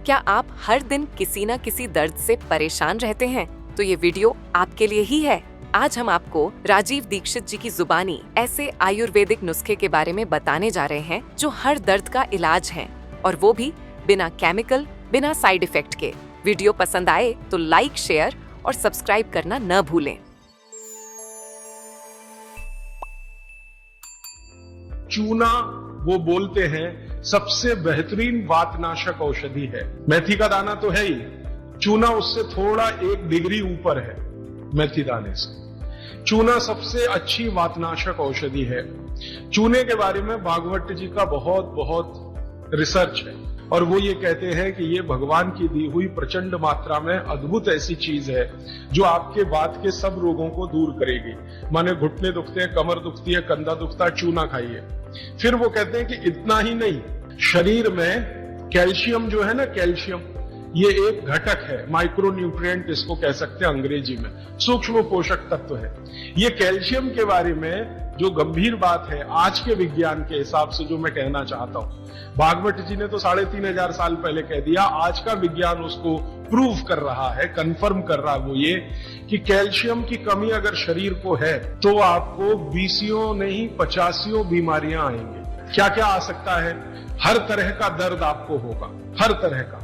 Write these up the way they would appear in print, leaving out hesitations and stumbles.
क्या आप हर दिन किसी न किसी दर्द से परेशान रहते हैं? तो ये वीडियो आपके लिए ही है। आज हम आपको राजीव दीक्षित जी की जुबानी ऐसे आयुर्वेदिक नुस्खे के बारे में बताने जा रहे हैं जो हर दर्द का इलाज है, और वो भी बिना केमिकल, बिना साइड इफेक्ट के। वीडियो पसंद आए तो लाइक, शेयर और सब्सक्राइब करना न भूलें। चूना वो बोलते हैं सबसे बेहतरीन वातनाशक औषधि है। मेथी का दाना तो है ही, चूना उससे थोड़ा 1 डिग्री ऊपर है मेथी दाने से। चूना सबसे अच्छी वातनाशक औषधि है। चूने के बारे में भागवत जी का बहुत रिसर्च है, और वो ये कहते हैं कि ये भगवान की दी हुई प्रचंड मात्रा में अद्भुत ऐसी चीज है जो आपके वात के सब रोगों को दूर करेगी। माने घुटने दुखते हैं, कमर दुखती है, कंधा दुखता है, चूना खाइए। फिर वो कहते हैं कि इतना ही नहीं, शरीर में कैल्शियम जो है ना, कैल्शियम ये एक घटक है, माइक्रो न्यूट्रिएंट इसको कह सकते हैं अंग्रेजी में, सूक्ष्म पोषक तत्व है। ये कैल्शियम के बारे में जो गंभीर बात है आज के विज्ञान के हिसाब से जो मैं कहना चाहता हूं, भागवत जी ने तो 3500 साल पहले कह दिया, आज का विज्ञान उसको प्रूव कर रहा है, कंफर्म कर रहा है। वो ये कि कैल्शियम की कमी अगर शरीर को है तो आपको 20 नहीं 50 बीमारियां आएंगी। क्या क्या आ सकता है? हर तरह का दर्द आपको होगा, हर तरह का,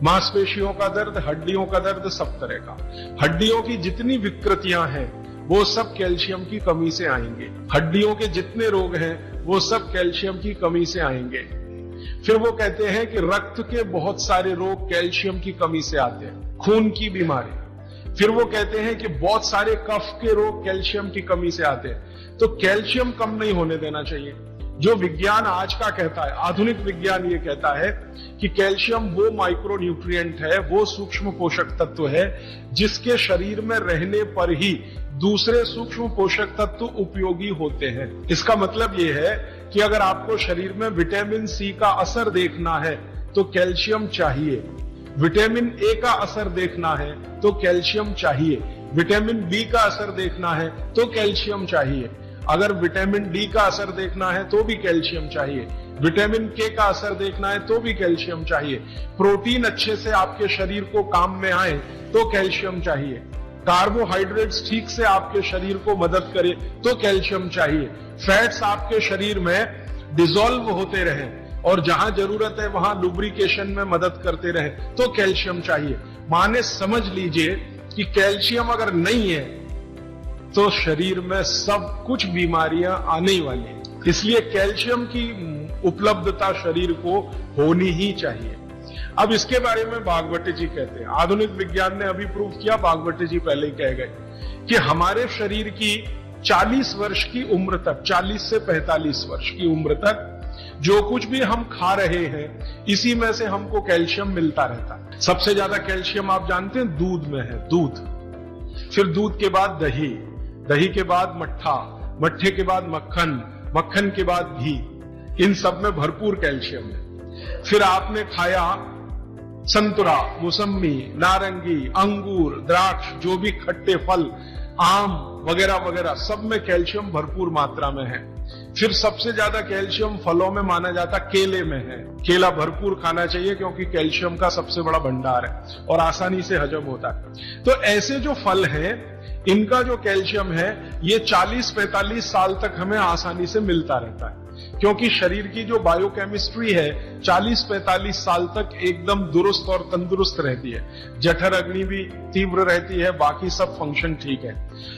मांसपेशियों का दर्द, हड्डियों का दर्द, सब तरह का। हड्डियों की जितनी विकृतियां हैं वो सब कैल्शियम की कमी से आएंगे। हड्डियों के जितने रोग हैं वो सब कैल्शियम की कमी से आएंगे। फिर वो कहते हैं कि रक्त के बहुत सारे रोग कैल्शियम की कमी से आते हैं, खून की बीमारी। फिर वो कहते हैं कि बहुत सारे कफ के रोग कैल्शियम की कमी से आते हैं। तो कैल्शियम कम नहीं होने देना चाहिए। जो विज्ञान आज का कहता है, आधुनिक विज्ञान ये कहता है कि कैल्शियम वो माइक्रो न्यूट्रिएंट है, वो सूक्ष्म पोषक तत्व है जिसके शरीर में रहने पर ही दूसरे सूक्ष्म पोषक तत्व उपयोगी होते हैं। इसका मतलब ये है कि अगर आपको शरीर में विटामिन सी का असर देखना है तो कैल्शियम चाहिए, विटामिन ए का असर देखना है तो कैल्शियम चाहिए, विटामिन बी का असर देखना है तो कैल्शियम चाहिए, अगर विटामिन डी का असर देखना है तो भी कैल्शियम चाहिए, विटामिन के का असर देखना है तो भी कैल्शियम चाहिए, प्रोटीन अच्छे से आपके शरीर को काम में आए तो कैल्शियम चाहिए, कार्बोहाइड्रेट्स ठीक से आपके शरीर को मदद करे तो कैल्शियम चाहिए, फैट्स आपके शरीर में डिसॉल्व होते रहें और जहां जरूरत है वहां लुब्रिकेशन में मदद करते रहे तो कैल्शियम चाहिए। माने समझ लीजिए कि कैल्शियम अगर नहीं है तो शरीर में सब कुछ बीमारियां आने ही वाली हैं। इसलिए कैल्शियम की उपलब्धता शरीर को होनी ही चाहिए। अब इसके बारे में भागवत जी कहते हैं, आधुनिक विज्ञान ने अभी प्रूव किया, भागवत जी पहले ही कह गए कि हमारे शरीर की 40 वर्ष की उम्र तक, 40 से 45 वर्ष की उम्र तक जो कुछ भी हम खा रहे हैं इसी में से हमको कैल्शियम मिलता रहता है। सबसे ज्यादा कैल्शियम आप जानते हैं दूध में है, दूध। फिर दूध के बाद दही, दही के बाद मट्ठा, मट्ठे के बाद मक्खन, मक्खन के बाद घी, इन सब में भरपूर कैल्शियम है। फिर आपने खाया संतरा, मौसम्मी, नारंगी, अंगूर, द्राक्ष, जो भी खट्टे फल, आम वगैरह वगैरह, सब में कैल्शियम भरपूर मात्रा में है। फिर सबसे ज्यादा कैल्शियम फलों में माना जाता केले में है। केला भरपूर खाना चाहिए क्योंकि कैल्शियम का सबसे बड़ा भंडार है और आसानी से हजम होता है। तो ऐसे जो फल हैं इनका जो कैल्शियम है ये 40-45 साल तक हमें आसानी से मिलता रहता है, क्योंकि शरीर की जो बायोकेमिस्ट्री है 40-45 साल तक एकदम दुरुस्त और तंदुरुस्त रहती है। जठर अग्नि भी तीव्र रहती है, बाकी सब फंक्शन ठीक है।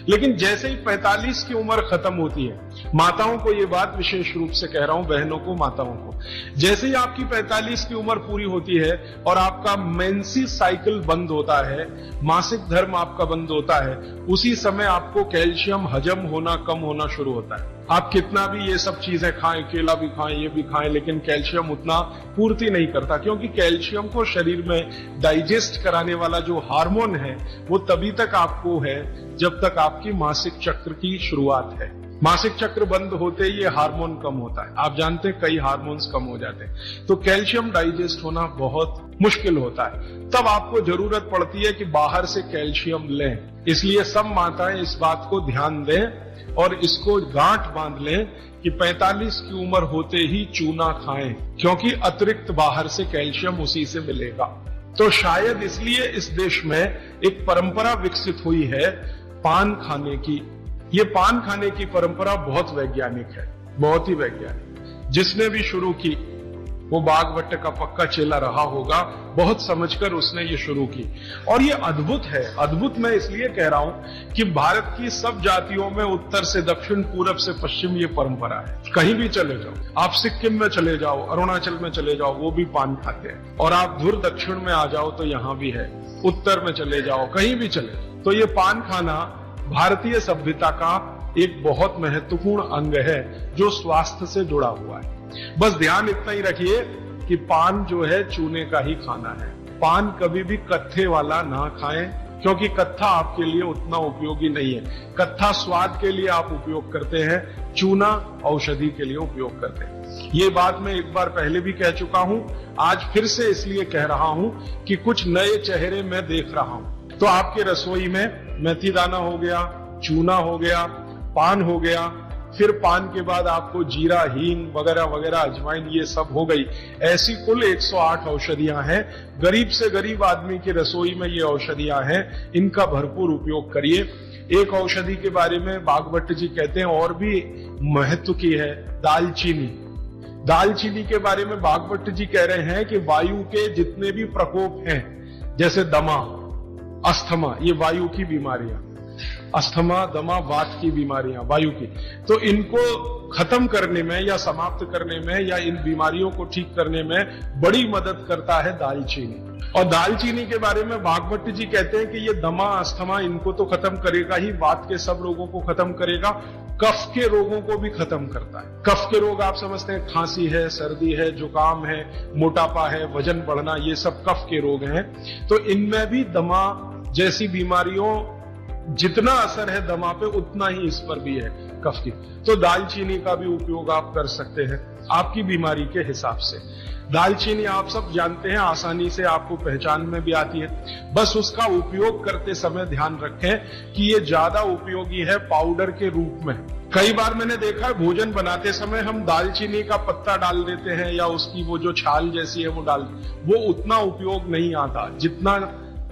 लेकिन जैसे ही 45 की उम्र खत्म होती है, माताओं को ये बात विशेष रूप से कह रहा हूं, बहनों को, माताओं को, जैसे ही आपकी 45 की उम्र पूरी होती है और आपका मेंसेस साइकिल बंद होता है, मासिक धर्म आपका बंद होता है, उसी समय आपको कैल्शियम हजम होना कम होना शुरू होता है। आप कितना भी ये सब चीजें खाएं, केला भी खाएं, ये भी खाएं, लेकिन कैल्शियम उतना पूर्ति नहीं करता, क्योंकि कैल्शियम को शरीर में डाइजेस्ट कराने वाला जो हार्मोन है वो तभी तक आपको है जब तक आपकी मासिक चक्र की शुरुआत है। मासिक चक्र बंद होते ही ये हार्मोन कम होता है। आप जानते हैं कई हार्मोन्स कम हो जाते हैं, तो कैल्शियम डाइजेस्ट होना बहुत मुश्किल होता है। तब आपको जरूरत पड़ती है कि बाहर से कैल्शियम लें। इसलिए सब माताएं इस बात को ध्यान दें और इसको गांठ बांध लें कि 45 की उम्र होते ही चूना खाएं, क्योंकि अतिरिक्त बाहर से कैल्शियम उसी से मिलेगा। तो शायद इसलिए इस देश में एक परंपरा विकसित हुई है पान खाने की। ये पान खाने की परंपरा बहुत वैज्ञानिक है, बहुत ही वैज्ञानिक। जिसने भी शुरू की वो बागवट का पक्का चेला रहा होगा, बहुत समझकर उसने ये शुरू की। और ये अद्भुत है। अद्भुत मैं इसलिए कह रहा हूं कि भारत की सब जातियों में उत्तर से दक्षिण, पूरब से पश्चिम ये परंपरा है। कहीं भी चले जाओ, आप सिक्किम में चले जाओ, अरुणाचल में चले जाओ, वो भी पान खाते हैं। और आप धुर दक्षिण में आ जाओ तो यहां भी है, उत्तर में चले जाओ, कहीं भी चले। तो ये पान खाना भारतीय सभ्यता का एक बहुत महत्वपूर्ण अंग है जो स्वास्थ्य से जुड़ा हुआ है। बस ध्यान इतना ही रखिए कि पान जो है चूने का ही खाना है। पान कभी भी कत्थे वाला ना खाएं, क्योंकि कत्था आपके लिए उतना उपयोगी नहीं है। कत्था स्वाद के लिए आप उपयोग करते हैं, चूना औषधि के लिए उपयोग करते हैं। ये बात मैं एक बार पहले भी कह चुका हूं, आज फिर से इसलिए कह रहा हूं कि कुछ नए चेहरे मैं देख रहा हूं। तो आपके रसोई में मेथी दाना हो गया, चूना हो गया, पान हो गया, फिर पान के बाद आपको जीरा, हींग वगैरह वगैरह, अजवाइन, ये सब हो गई। ऐसी कुल 108 औषधियां हैं। गरीब से गरीब आदमी की रसोई में ये औषधियां हैं, इनका भरपूर उपयोग करिए। एक औषधि के बारे में बागवट जी कहते हैं और भी महत्व की है, दालचीनी। दालचीनी के बारे में बागवट जी कह रहे हैं कि वायु के जितने भी प्रकोप हैं, जैसे दमा, अस्थमा, ये वायु की बीमारियां, अस्थमा, दमा, वात की बीमारियां वायु की, तो इनको खत्म करने में या समाप्त करने में या इन बीमारियों को ठीक करने में बड़ी मदद करता है दालचीनी। और दालचीनी के बारे में भागवत जी कहते हैं कि ये दमा, अस्थमा, इनको तो खत्म करेगा ही, वात के सब रोगों को खत्म करेगा, कफ के रोगों को भी खत्म करता है। कफ के रोग आप समझते हैं, खांसी है, सर्दी है, जुकाम है, मोटापा है, वजन बढ़ना, ये सब कफ के रोग हैं। तो इनमें भी दमा जैसी बीमारियों जितना असर है दमा पे, उतना ही इस पर भी है, कफ की। तो दालचीनी का भी उपयोग आप कर सकते हैं आपकी बीमारी के हिसाब से। दालचीनी आप सब जानते हैं, आसानी से आपको पहचान में भी आती है। बस उसका उपयोग करते समय ध्यान रखें कि ये ज्यादा उपयोगी है पाउडर के रूप में। कई बार मैंने देखा है भोजन बनाते समय हम दालचीनी का पत्ता डाल देते हैं या उसकी वो जो छाल जैसी है वो वो उतना उपयोग नहीं आता जितना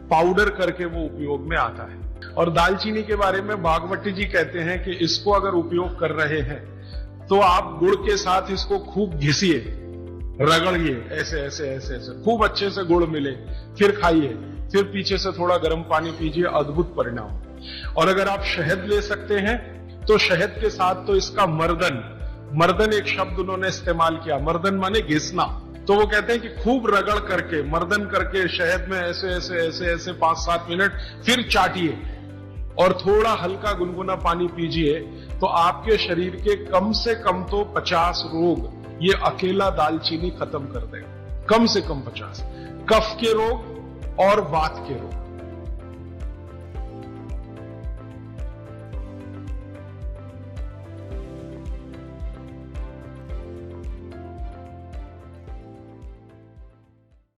पाउडर करके वो उपयोग में आता है। और दालचीनी के बारे में भागवती जी कहते हैं कि इसको अगर उपयोग कर रहे हैं तो आप गुड़ के साथ इसको खूब घिसिए, रगड़िए, ऐसे ऐसे ऐसे ऐसे खूब अच्छे से गुड़ मिले, फिर खाइए, फिर पीछे से थोड़ा गर्म पानी पीजिए, अद्भुत परिणाम। और अगर आप शहद ले सकते हैं तो शहद के साथ तो इसका मर्दन एक शब्द उन्होंने इस्तेमाल किया, मर्दन माने घिसना। तो वो कहते हैं कि खूब रगड़ करके, मर्दन करके शहद में ऐसे ऐसे ऐसे ऐसे 5-7 मिनट, फिर चाटिए और थोड़ा हल्का गुनगुना पानी पीजिए, तो आपके शरीर के कम से कम तो 50 रोग ये अकेला दालचीनी खत्म कर देगा। कम से कम 50 कफ के रोग और वात के रोग।